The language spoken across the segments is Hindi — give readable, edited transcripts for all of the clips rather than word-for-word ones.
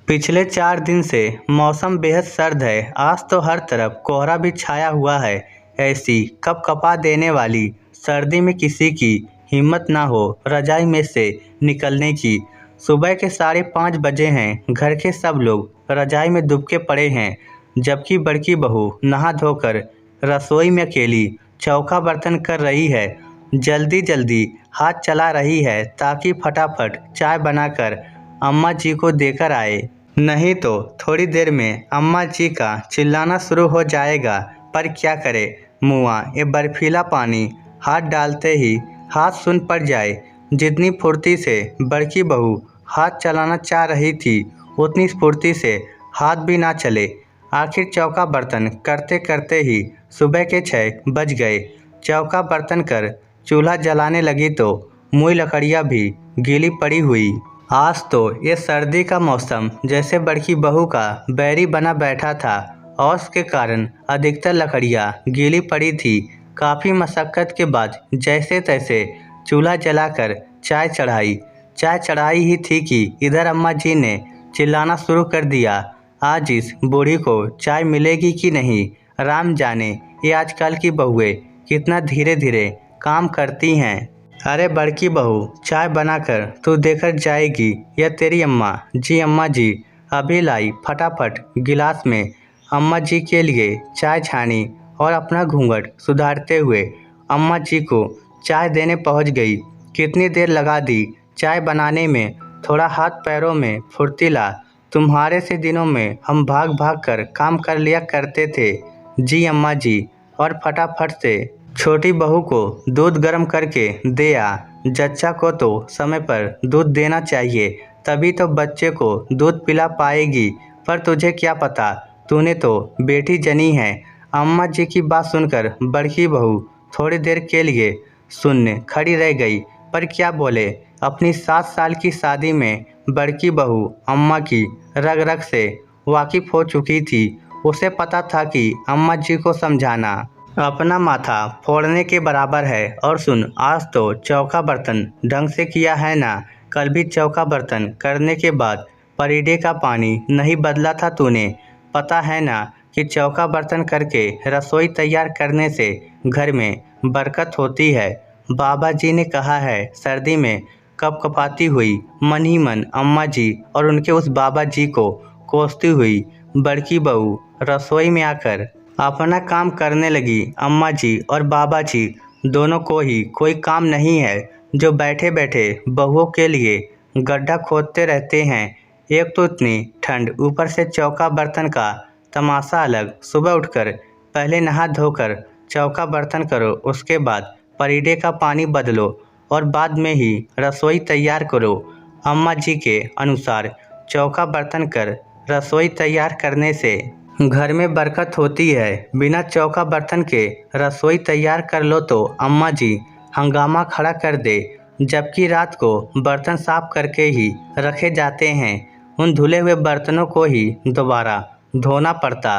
पिछले 4 दिन से मौसम बेहद सर्द है। आज तो हर तरफ कोहरा भी छाया हुआ है। ऐसी कपकपा देने वाली सर्दी में किसी की हिम्मत ना हो रजाई में से निकलने की। सुबह के 5:30 बजे हैं। घर के सब लोग रजाई में दुबके पड़े हैं, जबकि बड़की बहू नहा धोकर रसोई में अकेली चौका बर्तन कर रही है। जल्दी जल्दी हाथ चला रही है ताकि फटाफट चाय बनाकर अम्मा जी को देकर आए। नहीं तो थोड़ी देर में अम्मा जी का चिल्लाना शुरू हो जाएगा। पर क्या करे, मुआ ये बर्फीला पानी हाथ डालते ही हाथ सुन पड़ जाए। जितनी फुर्ती से बड़की बहू हाथ चलाना चाह रही थी, उतनी स्फूर्ति से हाथ भी ना चले। आखिर चौका बर्तन करते करते ही सुबह के 6 बज गए। चौका बर्तन कर चूल्हा जलाने लगी तो मुई लकड़ियाँ भी गीली पड़ी हुई। आज तो ये सर्दी का मौसम जैसे बड़की बहू का बैरी बना बैठा था और उसके कारण अधिकतर लकड़ियाँ गीली पड़ी थी। काफ़ी मशक्क़त के बाद जैसे तैसे चूल्हा जलाकर चाय चढ़ाई ही थी कि इधर अम्मा जी ने चिल्लाना शुरू कर दिया। आज इस बूढ़ी को चाय मिलेगी कि नहीं, राम जाने ये आजकल की बहुएं कितना धीरे धीरे काम करती हैं। अरे बड़की बहू, चाय बनाकर तू देकर जाएगी या तेरी अम्मा जी अभी लाई। फटाफट गिलास में अम्मा जी के लिए चाय छानी और अपना घूंघट सुधारते हुए अम्मा जी को चाय देने पहुंच गई। कितनी देर लगा दी चाय बनाने में, थोड़ा हाथ पैरों में फुर्ती ला। तुम्हारे से दिनों में हम भाग भाग कर काम कर लिया करते थे। जी अम्मा जी। और फटाफट से छोटी बहू को दूध गर्म करके दे आ। जच्चा को तो समय पर दूध देना चाहिए, तभी तो बच्चे को दूध पिला पाएगी। पर तुझे क्या पता, तूने तो बेटी जनी है। अम्मा जी की बात सुनकर बड़की बहू थोड़ी देर के लिए सुनने खड़ी रह गई। पर क्या बोले, अपनी 7 साल की शादी में बड़की बहू अम्मा की रग रग से वाकिफ हो चुकी थी। उसे पता था कि अम्मा जी को समझाना अपना माथा फोड़ने के बराबर है। और सुन, आज तो चौका बर्तन ढंग से किया है ना? कल भी चौका बर्तन करने के बाद परीडे का पानी नहीं बदला था तूने। पता है ना कि चौका बर्तन करके रसोई तैयार करने से घर में बरकत होती है। बाबा जी ने कहा है। सर्दी में कपकपाती हुई मन ही मन अम्मा जी और उनके उस बाबा जी को कोसती हुई बड़की बहू रसोई में आकर अपना काम करने लगी। अम्मा जी और बाबा जी दोनों को ही कोई काम नहीं है जो बैठे बैठे बहुओं के लिए गड्ढा खोदते रहते हैं। एक तो इतनी ठंड, ऊपर से चौका बर्तन का तमाशा अलग। सुबह उठकर पहले नहा धोकर चौका बर्तन करो, उसके बाद परीडे का पानी बदलो और बाद में ही रसोई तैयार करो। अम्मा जी के अनुसार चौका बर्तन कर रसोई तैयार करने से घर में बरकत होती है। बिना चौका बर्तन के रसोई तैयार कर लो तो अम्मा जी हंगामा खड़ा कर दे, जबकि रात को बर्तन साफ करके ही रखे जाते हैं। उन धुले हुए बर्तनों को ही दोबारा धोना पड़ता।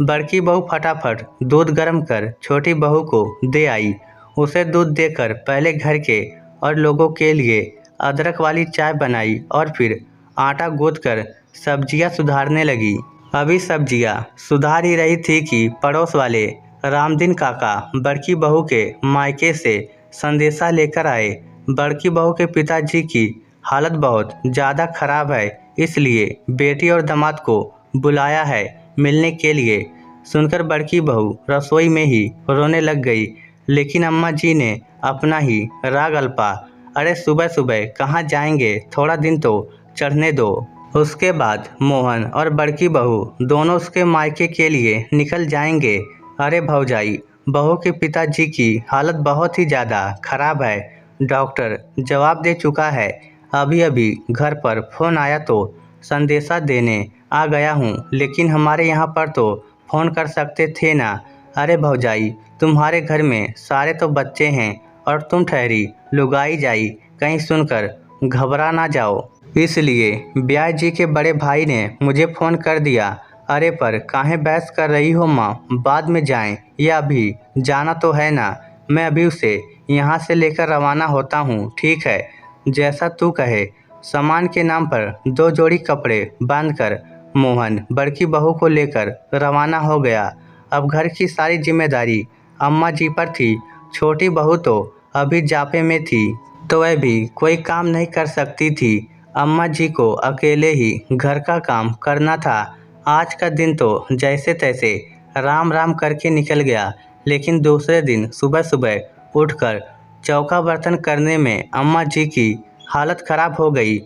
बड़की बहू फटाफट दूध गर्म कर छोटी बहू को दे आई। उसे दूध देकर पहले घर के और लोगों के लिए अदरक वाली चाय बनाई और फिर आटा गूंथ कर सब्जियां सुधारने लगी। अभी सब्जियां सुधार ही रही थी कि पड़ोस वाले रामदीन काका बड़की बहू के मायके से संदेशा लेकर आए। बड़की बहू के पिताजी की हालत बहुत ज़्यादा खराब है, इसलिए बेटी और दामाद को बुलाया है मिलने के लिए। सुनकर बड़की बहू रसोई में ही रोने लग गई, लेकिन अम्मा जी ने अपना ही राग अल्पा। अरे सुबह सुबह कहाँ जाएंगे, थोड़ा दिन तो चढ़ने दो। उसके बाद मोहन और बड़की बहू दोनों उसके मायके के लिए निकल जाएंगे। अरे भौजाई, बहू के पिताजी की हालत बहुत ही ज़्यादा खराब है, डॉक्टर जवाब दे चुका है। अभी अभी घर पर फ़ोन आया तो संदेशा देने आ गया हूँ, लेकिन हमारे यहाँ पर तो फ़ोन कर सकते थे ना। अरे भौजाई, तुम्हारे घर में सारे तो बच्चे हैं और तुम ठहरी लुगाई जाई, कहीं सुनकर घबरा ना जाओ, इसलिए ब्याह जी के बड़े भाई ने मुझे फ़ोन कर दिया। अरे पर काहे बहस कर रही हो माँ, बाद में जाएं या अभी जाना तो है ना? मैं अभी उसे यहाँ से लेकर रवाना होता हूँ। ठीक है, जैसा तू कहे। सामान के नाम पर 2 जोड़ी कपड़े बांधकर मोहन बड़की बहू को लेकर रवाना हो गया। अब घर की सारी जिम्मेदारी अम्मा जी पर थी। छोटी बहू तो अभी जापे में थी, तो वह भी कोई काम नहीं कर सकती थी। अम्मा जी को अकेले ही घर का काम करना था। आज का दिन तो जैसे तैसे राम राम करके निकल गया, लेकिन दूसरे दिन सुबह सुबह उठकर चौका बर्तन करने में अम्मा जी की हालत खराब हो गई।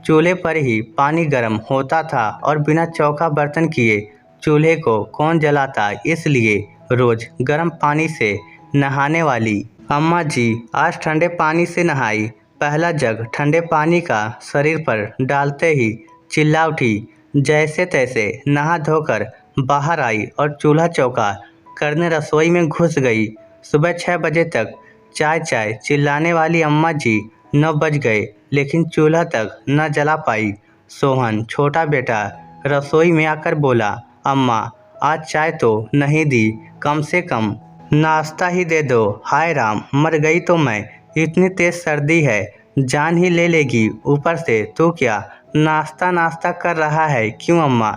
चूल्हे पर ही पानी गर्म होता था और बिना चौका बर्तन किए चूल्हे को कौन जलाता, इसलिए रोज गर्म पानी से नहाने वाली अम्मा जी आज ठंडे पानी से नहाई। पहला जग ठंडे पानी का शरीर पर डालते ही चिल्ला उठी। जैसे तैसे नहा धोकर बाहर आई और चूल्हा चौका करने रसोई में घुस गई। सुबह 6 बजे तक चाय चाय चिल्लाने वाली अम्मा जी 9 बज गए, लेकिन चूल्हा तक न जला पाई। सोहन छोटा बेटा रसोई में आकर बोला, अम्मा आज चाय तो नहीं दी, कम से कम नाश्ता ही दे दो। हाय राम, मर गई तो मैं। इतनी तेज सर्दी है, जान ही ले लेगी। ऊपर से तू क्या नाश्ता नाश्ता कर रहा है? क्यों अम्मा?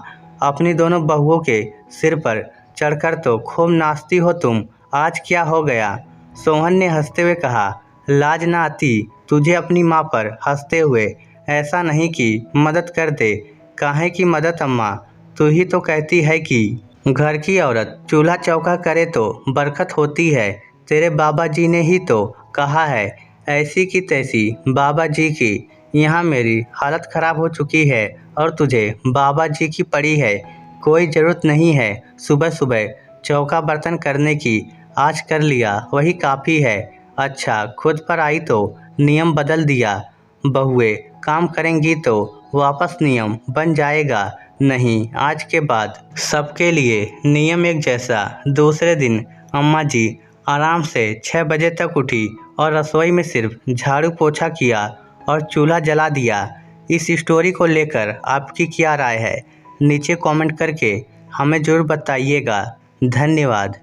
अपनी दोनों बहुओं के सिर पर चढ़कर तो खूब नाचती हो तुम, आज क्या हो गया? सोहन ने हंसते हुए कहा, लाज ना आती तुझे अपनी माँ पर हंसते हुए? ऐसा नहीं कि मदद कर दे। काहे की मदद अम्मा? तू ही तो कहती है कि घर की औरत चूल्हा चौका करे तो बरकत होती है। तेरे बाबा जी ने ही तो कहा है। ऐसी की तैसी बाबा जी की यहाँ मेरी हालत ख़राब हो चुकी है और तुझे बाबा जी की पड़ी है। कोई ज़रूरत नहीं है सुबह सुबह चौका बर्तन करने की, आज कर लिया वही काफ़ी है। अच्छा, खुद पर आई तो नियम बदल दिया। बहुएं काम करेंगी तो वापस नियम बन जाएगा। नहीं, आज के बाद सबके लिए नियम एक जैसा। दूसरे दिन अम्मा जी आराम से 6 बजे तक उठी और रसोई में सिर्फ झाड़ू पोछा किया और चूल्हा जला दिया। इस स्टोरी को लेकर आपकी क्या राय है? नीचे कमेंट करके हमें ज़रूर बताइएगा। धन्यवाद।